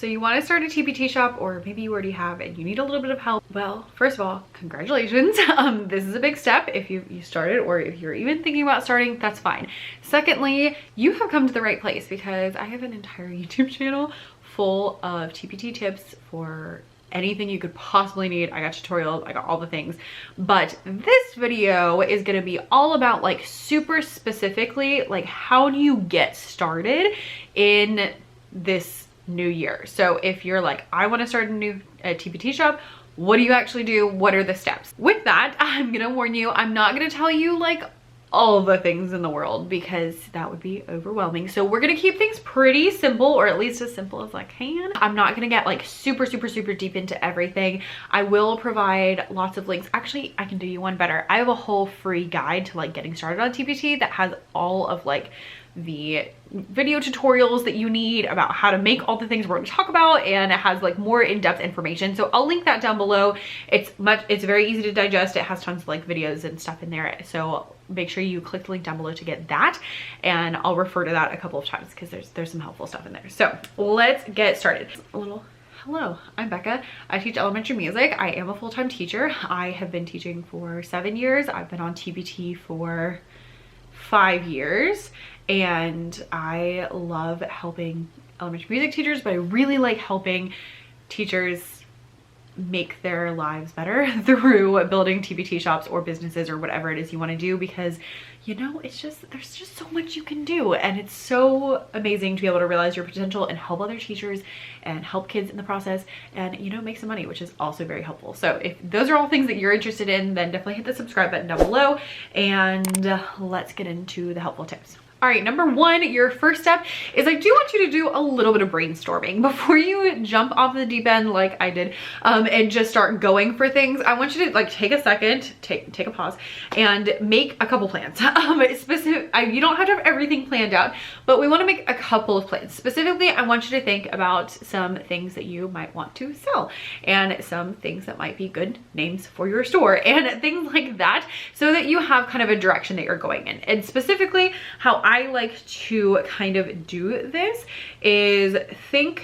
So you want to start a TPT shop, or maybe you already have and you need a little bit of help. Well, first of all, congratulations. This is a big step if you started, or if you're even thinking about starting, that's fine. Secondly, you have come to the right place, because I have an entire YouTube channel full of TPT tips for anything you could possibly need. I got tutorials, I got all the things, but this video is going to be all about like super specifically, like how do you get started in this new year. So if you're like, I want to start a TPT shop, what do you actually do? What are the steps? With that, I'm gonna warn you, I'm not gonna tell you like all the things in the world, because that would be overwhelming. So we're gonna keep things pretty simple, or at least as simple as I can. I'm not gonna get like super deep into everything. I will provide lots of links. Actually, I can do you one better. I have a whole free guide to like getting started on TPT that has all of like the video tutorials that you need about how to make all the things we're going to talk about, and it has like more in-depth information. So I'll link that down below. It's very easy to digest. It has tons of like videos and stuff in there. So make sure you click the link down below to get that, and I'll refer to that a couple of times because there's some helpful stuff in there. So let's get started. Hello, I'm Becca. I teach elementary music. I am a full-time teacher. I have been teaching for 7 years. I've been on TPT for 5 years, and I love helping elementary music teachers, but I really like helping teachers make their lives better through building TPT shops or businesses or whatever it is you want to do, because you know, there's just so much you can do, and it's so amazing to be able to realize your potential and help other teachers and help kids in the process, and you know, make some money, which is also very helpful. So if those are all things that you're interested in, then definitely hit the subscribe button down below, and let's get into the helpful tips. All right, number one, your first step is I do want you to do a little bit of brainstorming before you jump off the deep end like I did, and just start going for things. I want you to like take a second, take a pause, and make a couple plans. You don't have to have everything planned out, but we want to make a couple of plans. Specifically, I want you to think about some things that you might want to sell, and some things that might be good names for your store, and things like that, so that you have kind of a direction that you're going in. And specifically, how I like to kind of do this is think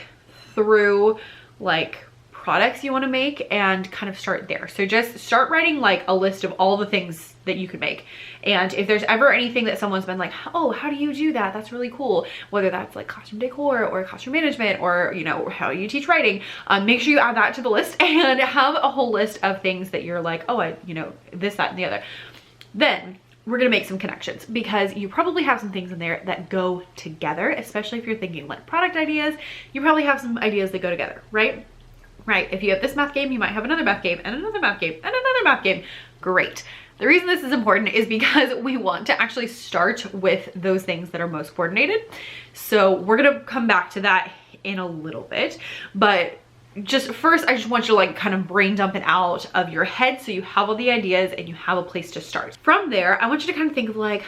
through like products you want to make and kind of start there. So just start writing like a list of all the things that you could make. And if there's ever anything that someone's been like, oh, how do you do that? That's really cool. Whether that's like classroom decor or classroom management, or, you know, how you teach writing, make sure you add that to the list and have a whole list of things that you're like, oh, you know, this, that, and the other. Then we're gonna make some connections, because you probably have some things in there that go together, especially if you're thinking like product ideas. You probably have some ideas that go together, right? Right, if you have this math game, you might have another math game and another math game and another math game. Great. The reason this is important is because we want to actually start with those things that are most coordinated. So we're gonna come back to that in a little bit, but just first, I just want you to like kind of brain dump it out of your head, so you have all the ideas and you have a place to start. From there, I want you to kind of think of like,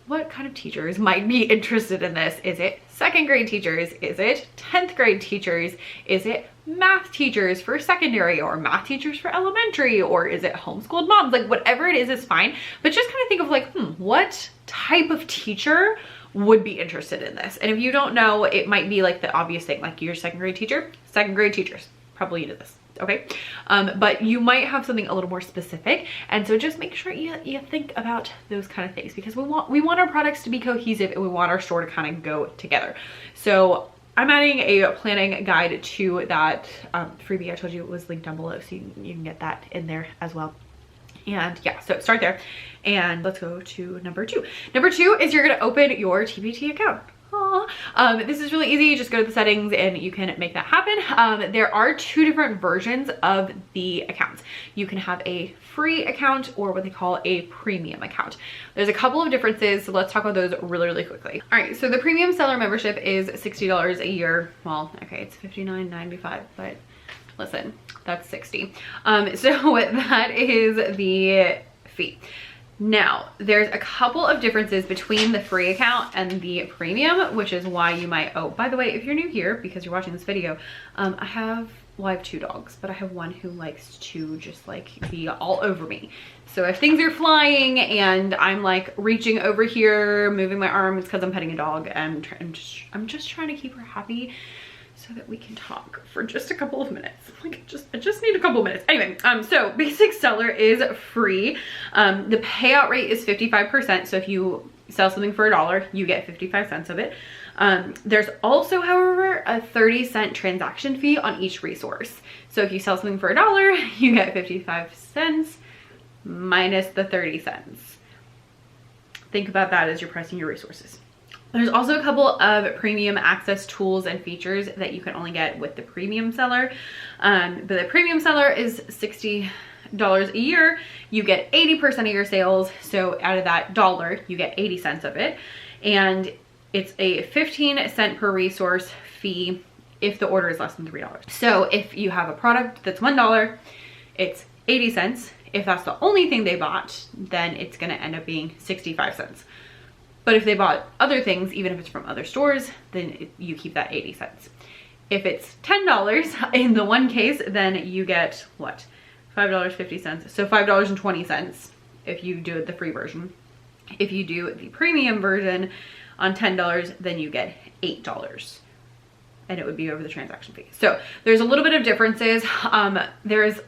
what kind of teachers might be interested in this? Is it second grade teachers? Is it 10th grade teachers? Is it math teachers for secondary, or math teachers for elementary, or is it homeschooled moms? Like whatever it is fine, but just kind of think of like, what type of teacher would be interested in this? And if you don't know, it might be like the obvious thing, like your second grade teacher. Second grade teachers probably into this, okay? But you might have something a little more specific, and so just make sure you think about those kind of things, because we want our products to be cohesive, and we want our store to kind of go together. So I'm adding a planning guide to that freebie I told you was linked down below, so you can get that in there as well. And yeah, so start there, and let's go to number two. Number two is you're gonna open your TPT account. This is really easy. Just go to the settings and you can make that happen. There are two different versions of the accounts. You can have a free account or what they call a premium account. There's a couple of differences, so let's talk about those really quickly. All right, so the premium seller membership is $60 a year. Well, okay, it's $59.95, but listen, that's 60. So that is the fee. Now, there's a couple of differences between the free account and the premium, which is why you might, oh, by the way, if you're new here because you're watching this video, I have 2 dogs, but I have one who likes to just like be all over me. So if things are flying and I'm like reaching over here, moving my arm, it's because I'm petting a dog, and I'm just trying to keep her happy. so that we can talk for just a couple of minutes. Like, I just need a couple of minutes. Anyway, so basic seller is free. The payout rate is 55%. So if you sell something for $1, you get 55 cents of it. There's also, however, a 30-cent transaction fee on each resource. So if you sell something for $1, you get 55 cents minus the 30 cents. Think about that as you're pricing your resources. There's also a couple of premium access tools and features that you can only get with the premium seller. But the premium seller is $60 a year. You get 80% of your sales. So out of that $1, you get 80 cents of it. And it's a 15 cent per resource fee if the order is less than $3. So if you have a product that's $1, it's 80 cents. If that's the only thing they bought, then it's gonna end up being 65 cents. But if they bought other things, even if it's from other stores, then you keep that 80 cents. If it's $10 in the one case, then you get what? $5.50. So $5.20 if you do the free version. If you do the premium version on $10, then you get $8. And it would be over the transaction fee. So there's a little bit of differences. There's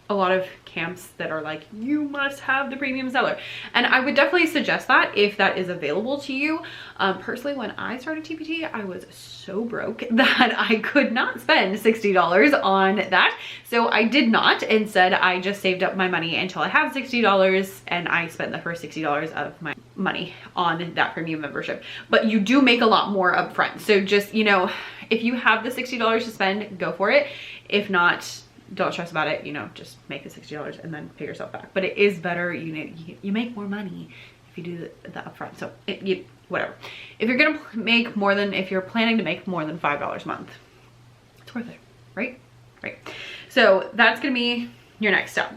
a lot of camps that are like, you must have the premium seller. And I would definitely suggest that if that is available to you. Personally, when I started TPT, I was so broke that I could not spend $60 on that. So I did not. Instead, I just saved up my money until I had $60 and I spent the first $60 of my money on that premium membership. But you do make a lot more upfront. So just, you know, if you have the $60 to spend, go for it. If not, don't stress about it, you know, just make the $60 and then pay yourself back. But it is better, you make more money if you do the upfront. So whatever. If you're gonna make more than, if you're planning to make more than $5 a month, it's worth it, right? Right. So that's gonna be your next step.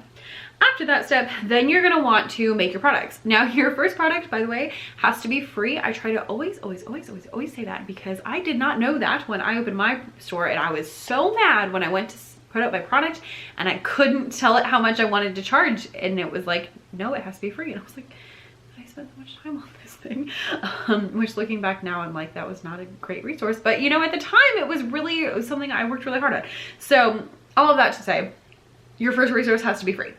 After that step, then you're gonna want to make your products. Now, your first product, by the way, has to be free. I try to always say that because I did not know that when I opened my store, and I was so mad when I went to put up my product and I couldn't tell it how much I wanted to charge, and it was like, no, it has to be free. And I was like, I spent so much time on this thing, which looking back now, I'm like, that was not a great resource, but you know, at the time it was something I worked really hard on. So all of that to say, your first resource has to be free.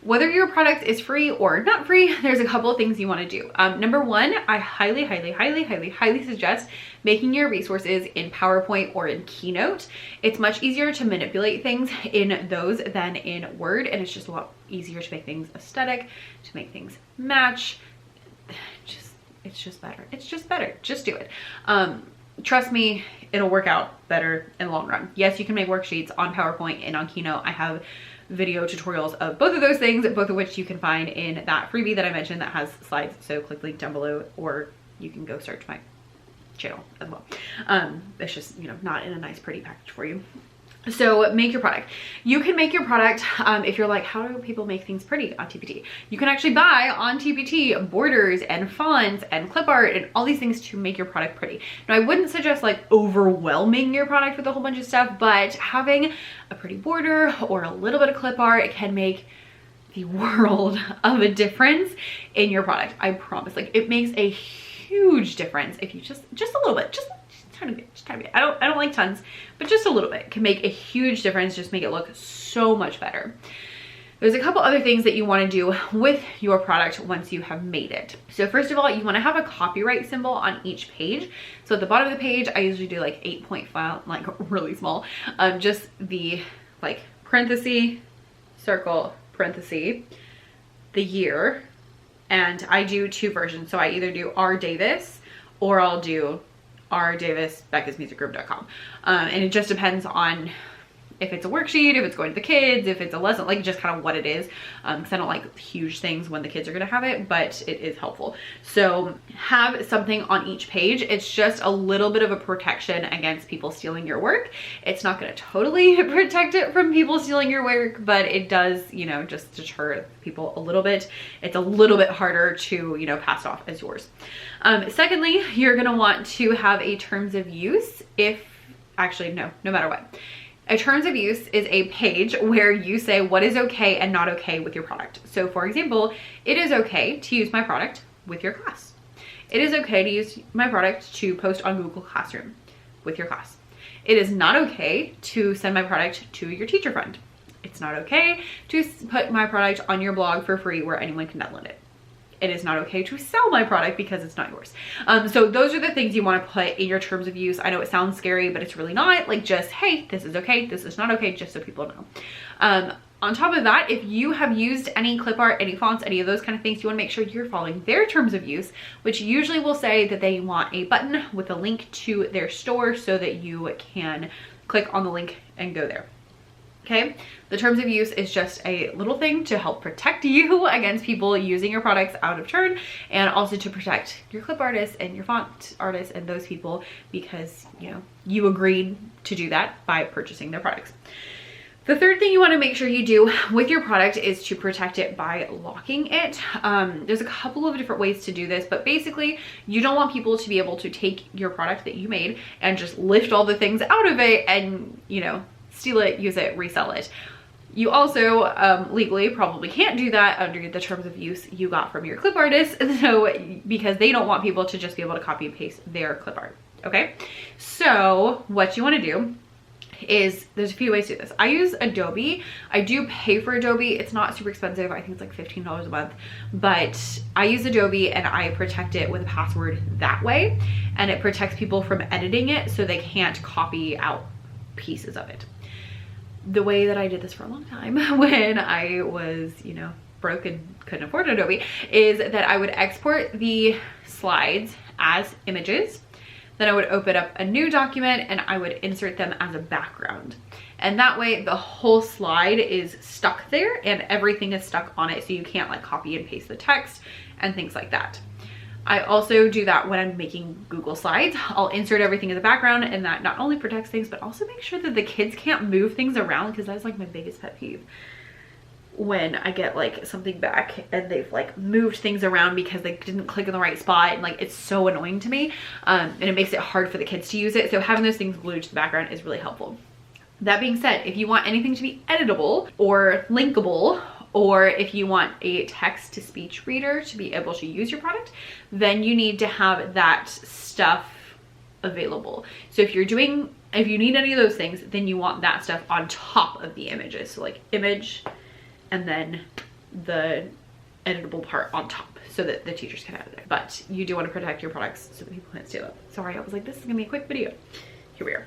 Whether your product is free or not free, there's a couple of things you want to do. Number one, I highly suggest making your resources in PowerPoint or in Keynote. It's much easier to manipulate things in those than in Word, and it's just a lot easier to make things aesthetic, to make things match. It's just better. It's just better. Just do it. Trust me, it'll work out better in the long run. Yes, you can make worksheets on PowerPoint and on Keynote. I have video tutorials of both of those things, both of which you can find in that freebie that I mentioned that has slides. So click link down below, or you can go search my channel as well. It's just, you know, not in a nice pretty package for you. So make your product. You can make your product if you're like, how do people make things pretty on TPT? You can actually buy on TPT borders and fonts and clip art and all these things to make your product pretty. Now, I wouldn't suggest like overwhelming your product with a whole bunch of stuff, but having a pretty border or a little bit of clip art, it can make the world of a difference in your product. I promise. Like, it makes a huge difference if you just a little bit, just tiny bit. I don't like tons, but just a little bit can make a huge difference. Just make it look so much better. There's a couple other things that you want to do with your product once you have made it. So first of all, you want to have a copyright symbol on each page. So at the bottom of the page, I usually do like 8-point font, like really small, just the like parenthesis, circle, parenthesis, the year. And I do two versions. So I either do R Davis or I'll do R Davis, beccasmusicgroup.com. And it just depends on if it's a worksheet, if it's going to the kids, if it's a lesson, like just kind of what it is. Because I don't like huge things when the kids are going to have it, but it is helpful. So have something on each page. It's just a little bit of a protection against people stealing your work. It's not going to totally protect it from people stealing your work, but it does, you know, just deter people a little bit. It's a little bit harder to, you know, pass off as yours. Secondly, you're going to want to have a terms of use no matter what. A terms of use is a page where you say what is okay and not okay with your product. So for example, it is okay to use my product with your class. It is okay to use my product to post on Google Classroom with your class. It is not okay to send my product to your teacher friend. It's not okay to put my product on your blog for free where anyone can download it. It is not okay to sell my product because it's not yours. So those are the things you want to put in your terms of use. I know it sounds scary, but it's really not. Like, just, hey, this is okay, this is not okay, just so people know. On top of that, if you have used any clip art, any fonts, any of those kind of things, you want to make sure you're following their terms of use, which usually will say that they want a button with a link to their store so that you can click on the link and go there. Okay, the terms of use is just a little thing to help protect you against people using your products out of turn, and also to protect your clip artists and your font artists and those people, because you agreed to do that by purchasing their products. The third thing you want to make sure you do with your product is to protect it by locking it. There's a couple of different ways to do this, but basically you don't want people to be able to take your product that you made and just lift all the things out of it and, steal it, use it, resell it. You also legally probably can't do that under the terms of use you got from your clip artist, because they don't want people to just be able to copy and paste their clip art. Okay, so what you want to do is, there's a few ways to do this. I use Adobe. I do pay for Adobe. It's not super expensive. I think it's like $15 a month, but I use Adobe and I protect it with a password that way, and it protects people from editing it so they can't copy out pieces of it. The way that I did this for a long time when I was, broke and couldn't afford Adobe, is that I would export the slides as images. Then I would open up a new document and I would insert them as a background. And that way the whole slide is stuck there and everything is stuck on it, so you can't like copy and paste the text and things like that. I also do that when I'm making Google Slides. I'll insert everything in the background, and that not only protects things, but also makes sure that the kids can't move things around, because that's like my biggest pet peeve. When I get like something back and they've like moved things around because they didn't click in the right spot, and like it's so annoying to me, and it makes it hard for the kids to use it. So having those things glued to the background is really helpful. That being said, if you want anything to be editable or linkable, or if you want a text-to-speech reader to be able to use your product, then you need to have that stuff available. So if you need any of those things, then you want that stuff on top of the images. So like image, and then the editable part on top, so that the teachers can edit it. But you do want to protect your products so that people can't steal it. Sorry, I was like, this is gonna be a quick video. Here we are.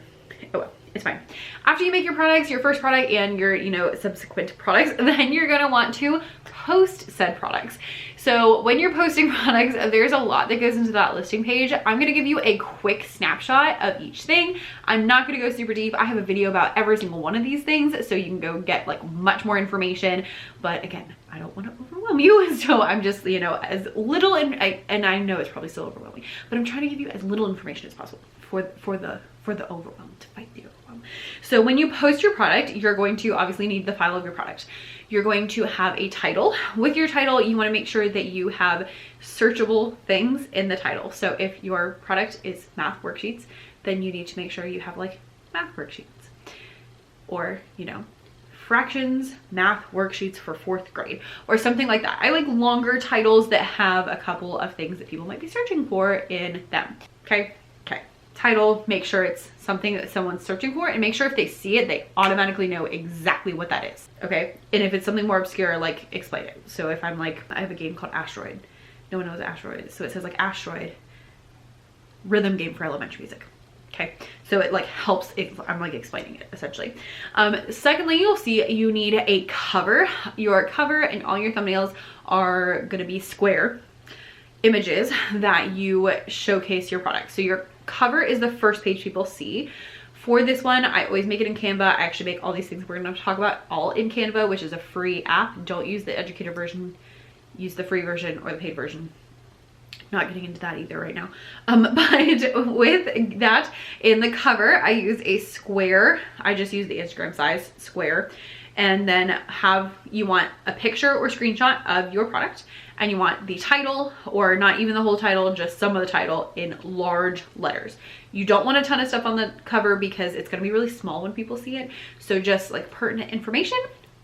Oh well, it's fine. After you make your products, your first product and your subsequent products, then you're gonna want to post said products. So when you're posting products, there's a lot that goes into that listing page. I'm gonna give you a quick snapshot of each thing. I'm not gonna go super deep. I have a video about every single one of these things, so you can go get like much more information. But again, I don't want to overwhelm you, so I'm just as little, and I know it's probably still overwhelming, but I'm trying to give you as little information as possible for the overwhelm, to fight the overwhelm. So when you post your product, you're going to obviously need the file of your product. You're going to have a title. With your title, you want to make sure that you have searchable things in the title. So if your product is math worksheets, then you need to make sure you have like math worksheets, or fractions math worksheets for 4th grade, or something like that. I like longer titles that have a couple of things that people might be searching for in them. Okay. Title, make sure it's something that someone's searching for, and make sure if they see it, they automatically know exactly what that is. Okay, and if it's something more obscure, like explain it. So if I'm like, I have a game called Asteroid, no one knows what Asteroid is, so it says like Asteroid rhythm game for elementary music. Okay, so it like helps if I'm like explaining it essentially. Secondly, you'll see you need a cover. Your cover and all your thumbnails are gonna be square images that you showcase your product. So your cover is the first page people see. For this one, I always make it in Canva. I actually make all these things we're going to talk about all in Canva, which is a free app. Don't use the educator version, use the free version or the paid version. Not getting into that either right now. But with that, in the cover, I use a square. I just use the Instagram size square. And then you want a picture or screenshot of your product, and you want the title, or not even the whole title, just some of the title in large letters. You don't want a ton of stuff on the cover because it's going to be really small when people see it. So just like pertinent information,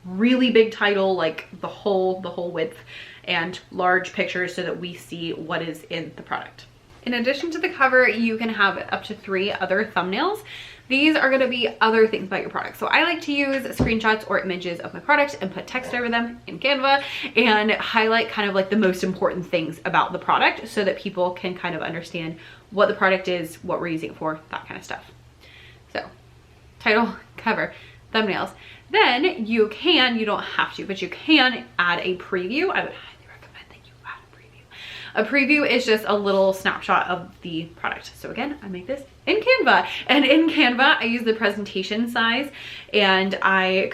really big title, like the whole width, and large pictures so that we see what is in the product. In addition to the cover, you can have up to 3 other thumbnails These are gonna be other things about your product. So I like to use screenshots or images of my product and put text over them in Canva and highlight kind of like the most important things about the product so that people can kind of understand what the product is, what we're using it for, that kind of stuff. So title, cover, thumbnails. Then you don't have to, but you can add a preview. I would highly recommend that you add a preview. A preview is just a little snapshot of the product. So again, I make this in Canva, and in Canva, I use the presentation size and I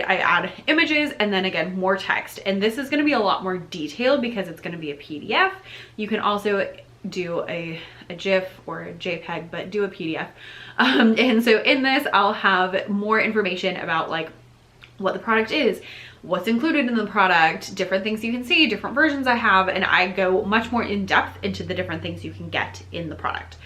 add images and then again, more text. And this is gonna be a lot more detailed because it's gonna be a PDF. You can also do a GIF or a JPEG, but do a PDF. And so in this, I'll have more information about like what the product is, what's included in the product, different things you can see, different versions I have, and I go much more in depth into the different things you can get in the product.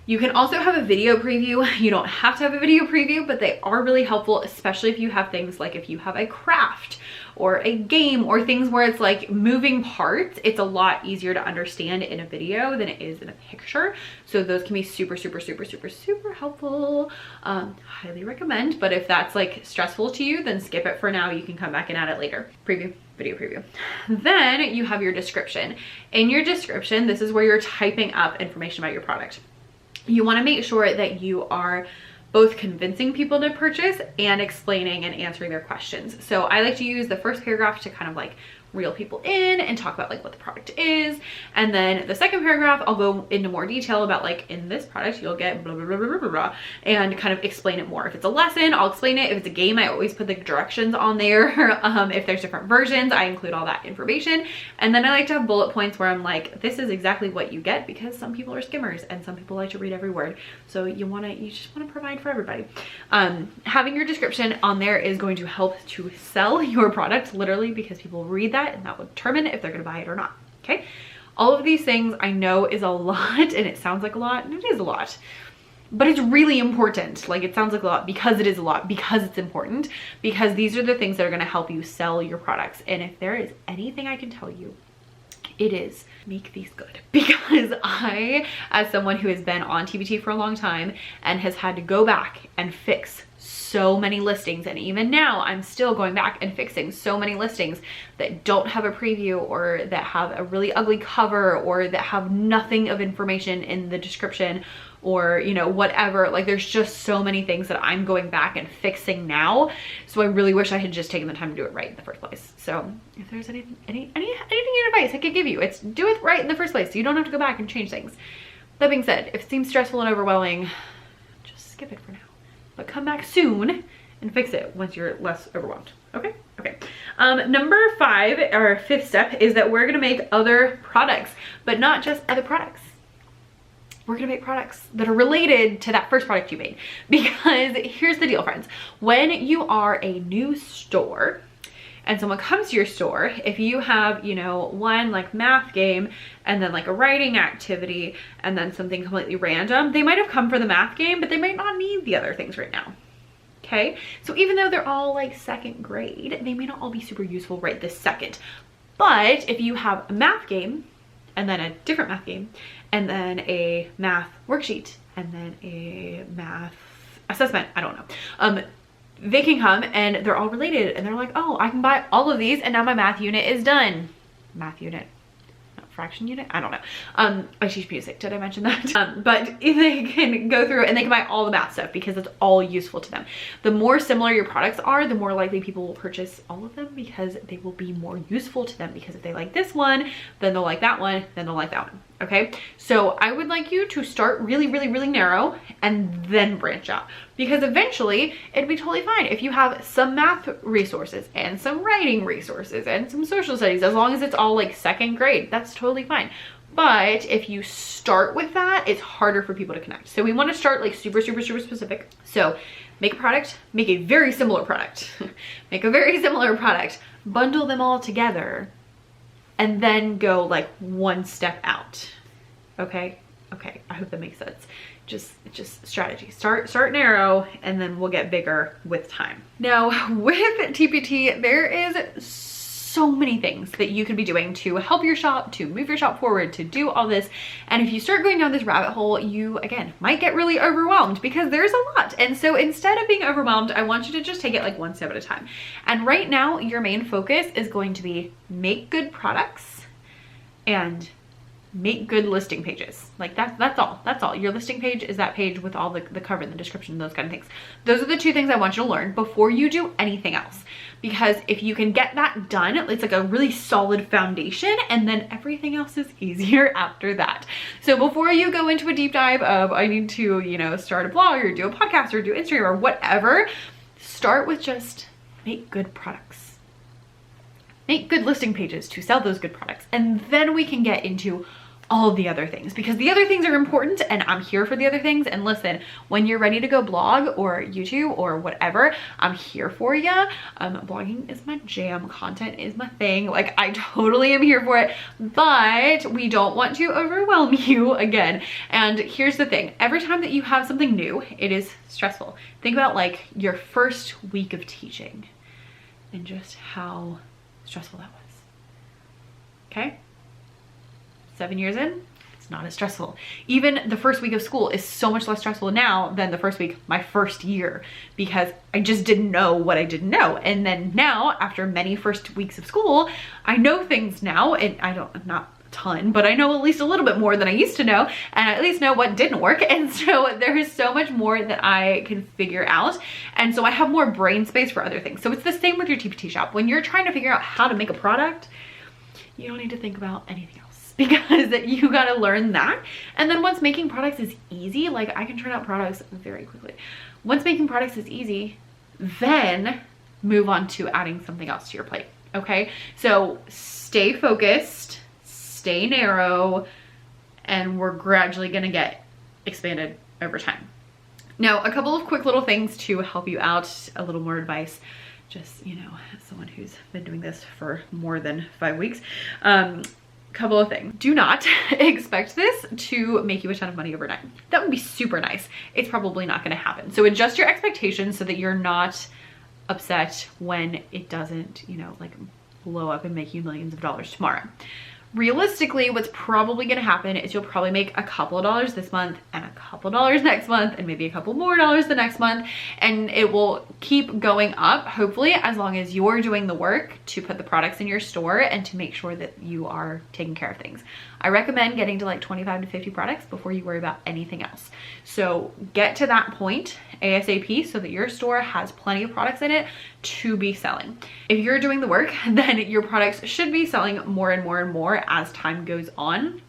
You can also have a video preview. You don't have to have a video preview, but they are really helpful, especially if you have things like if you have a craft or a game or things where it's like moving parts. It's a lot easier to understand in a video than it is in a picture. So those can be super, super, super, super, super helpful. Highly recommend, but if that's like stressful to you, then skip it for now. You can come back and add it later. Preview. Video preview. Then you have your description. In your description, this is where you're typing up information about your product. You want to make sure that you are both convincing people to purchase and explaining and answering their questions. So I like to use the first paragraph to kind of like reel people in and talk about like what the product is. And then the second paragraph, I'll go into more detail about like in this product, you'll get blah, blah, blah, blah, blah, blah, and kind of explain it more. If it's a lesson, I'll explain it. If it's a game, I always put the directions on there. If there's different versions, I include all that information. And then I like to have bullet points where I'm like, this is exactly what you get, because some people are skimmers and some people like to read every word. So you just want to provide for everybody. Having your description on there is going to help to sell your product, literally, because people read that and that will determine if they're going to buy it or not. Okay. All of these things I know is a lot, and it sounds like a lot, and it is a lot, but it's really important. Like, it sounds like a lot because it is a lot, because it's important, because these are the things that are going to help you sell your products. And if there is anything I can tell you, it is make these good. Because I, as someone who has been on TPT for a long time and has had to go back and fix so many listings, and even now I'm still going back and fixing so many listings that don't have a preview, or that have a really ugly cover, or that have nothing of information in the description, or you know, whatever. Like, there's just so many things that I'm going back and fixing now. So I really wish I had just taken the time to do it right in the first place. So if there's anything in advice I could give you, it's do it right in the first place so you don't have to go back and change things. That being said, if it seems stressful and overwhelming, just skip it for now. But come back soon and fix it once you're less overwhelmed. Okay? Okay. Number 5, or 5th step, is that we're gonna make other products, but not just other products. We're gonna make products that are related to that first product you made. Because here's the deal, friends. When you are a new store and someone comes to your store, if you have, you know, one like math game and then like a writing activity and then something completely random, they might have come for the math game, but they might not need the other things right now. Okay, so even though they're all like 2nd grade, they may not all be super useful right this second. But if you have a math game and then a different math game and then a math worksheet and then a math assessment, I don't know, they can come and they're all related and they're like, oh, I can buy all of these and now my math unit is done. Math unit, not fraction unit, I don't know. I teach music, did I mention that? But they can go through and they can buy all the math stuff because it's all useful to them. The more similar your products are, the more likely people will purchase all of them, because they will be more useful to them. Because if they like this one, then they'll like that one, then they'll like that one. Okay, so I would like you to start really, really, really narrow and then branch out, because eventually it'd be totally fine if you have some math resources and some writing resources and some social studies, as long as it's all like 2nd grade, that's totally fine. But if you start with that, it's harder for people to connect. So we want to start like super, super, super specific. So make a product, make a very similar product, make a very similar product, bundle them all together, and then go like one step out. Okay? Okay, I hope that makes sense. Just strategy. Start narrow, and then we'll get bigger with time. Now with TPT, there is so many things that you could be doing to help your shop, to move your shop forward, to do all this. And if you start going down this rabbit hole, you again might get really overwhelmed because there's a lot. And so instead of being overwhelmed, I want you to just take it like one step at a time. And right now your main focus is going to be make good products and make good listing pages. Like that's all. Your listing page is that page with all the cover and the description, those kind of things. Those are the two things I want you to learn before you do anything else. Because if you can get that done, it's like a really solid foundation, and then everything else is easier after that. So before you go into a deep dive of I need to, you know, start a blog or do a podcast or do Instagram or whatever, start with just make good products. Make good listing pages to sell those good products. And then we can get into all of the other things, because the other things are important and I'm here for the other things. And listen, when you're ready to go blog or YouTube or whatever, I'm here for you. Blogging is my jam, content is my thing. Like I totally am here for it, but we don't want to overwhelm you again. And here's the thing, every time that you have something new, it is stressful. Think about like your first week of teaching and just how stressful that was. Okay? 7 years in, it's not as stressful. Even the first week of school is so much less stressful now than the first week, my first year, because I just didn't know what I didn't know. And then now, after many first weeks of school, I know things now, and not a ton, but I know at least a little bit more than I used to know, and I at least know what didn't work. And so there is so much more that I can figure out. And so I have more brain space for other things. So it's the same with your TPT shop. When you're trying to figure out how to make a product, you don't need to think about anything else, because you got to learn that. And then once making products is easy, like I can turn out products very quickly. Once making products is easy, then move on to adding something else to your plate. Okay, so stay focused, stay narrow, and we're gradually going to get expanded over time. Now, a couple of quick little things to help you out, a little more advice, just, you know, as someone who's been doing this for more than 5 weeks. Couple of things. Do not expect this to make you a ton of money overnight. That would be super nice. It's probably not going to happen. So adjust your expectations so that you're not upset when it doesn't, you know, like blow up and make you millions of dollars tomorrow. Realistically, what's probably going to happen is you'll probably make a couple of dollars this month and a couple of dollars next month and maybe a couple more dollars the next month, and it will keep going up, hopefully, as long as you're doing the work to put the products in your store and to make sure that you are taking care of things. I recommend getting to like 25 to 50 products before you worry about anything else. So get to that point ASAP so that your store has plenty of products in it to be selling. If you're doing the work, then your products should be selling more and more and more as time goes on.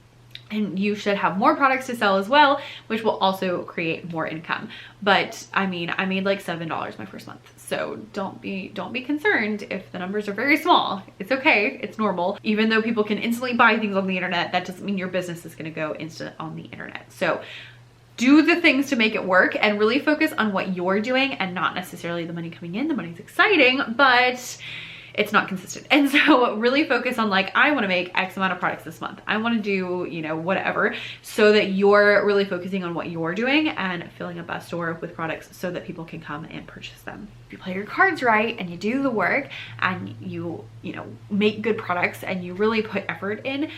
And you should have more products to sell as well, which will also create more income. But I mean, I made like $7 my first month. So don't be concerned if the numbers are very small. It's okay, it's normal. Even though people can instantly buy things on the internet, that doesn't mean your business is gonna go instant on the internet. So do the things to make it work and really focus on what you're doing and not necessarily the money coming in. The money's exciting, but it's not consistent. And so really focus on like, I want to make X amount of products this month. I want to do, you know, whatever, so that you're really focusing on what you're doing and filling up that store with products so that people can come and purchase them. If you play your cards right and you do the work and you know, make good products and you really put effort in,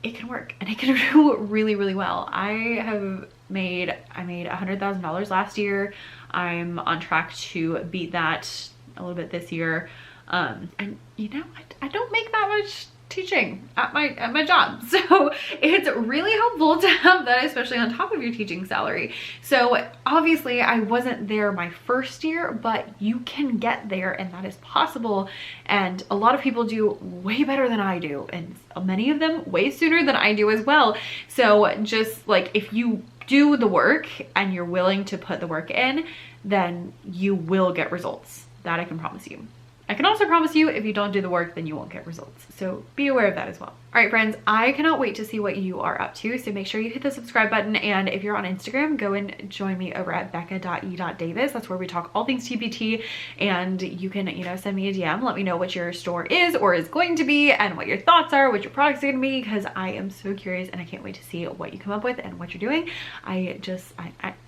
it can work and it can do really, really well. I made $100,000 last year. I'm on track to beat that a little bit this year. And you know, I don't make that much teaching at my job. So it's really helpful to have that, especially on top of your teaching salary. So obviously I wasn't there my first year, but you can get there and that is possible. And a lot of people do way better than I do. And many of them way sooner than I do as well. So just like, if you do the work and you're willing to put the work in, then you will get results. That I can promise you. I can also promise you if you don't do the work, then you won't get results. So be aware of that as well. All right, friends, I cannot wait to see what you are up to. So make sure you hit the subscribe button. And if you're on Instagram, go and join me over at becca.e.davis. That's where we talk all things TPT. And you can, you know, send me a DM. Let me know what your store is or is going to be and what your thoughts are, what your products are going to be, because I am so curious and I can't wait to see what you come up with and what you're doing. I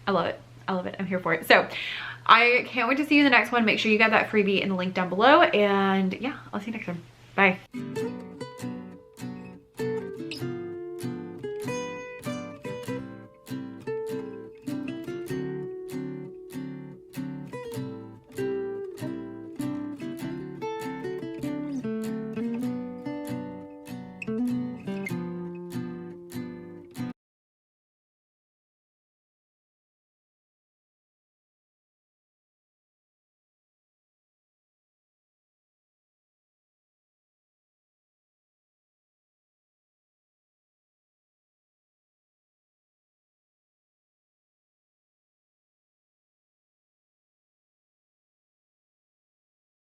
love it. I love it. I'm here for it. So I can't wait to see you in the next one. Make sure you got that freebie in the link down below. And yeah, I'll see you next time. Bye.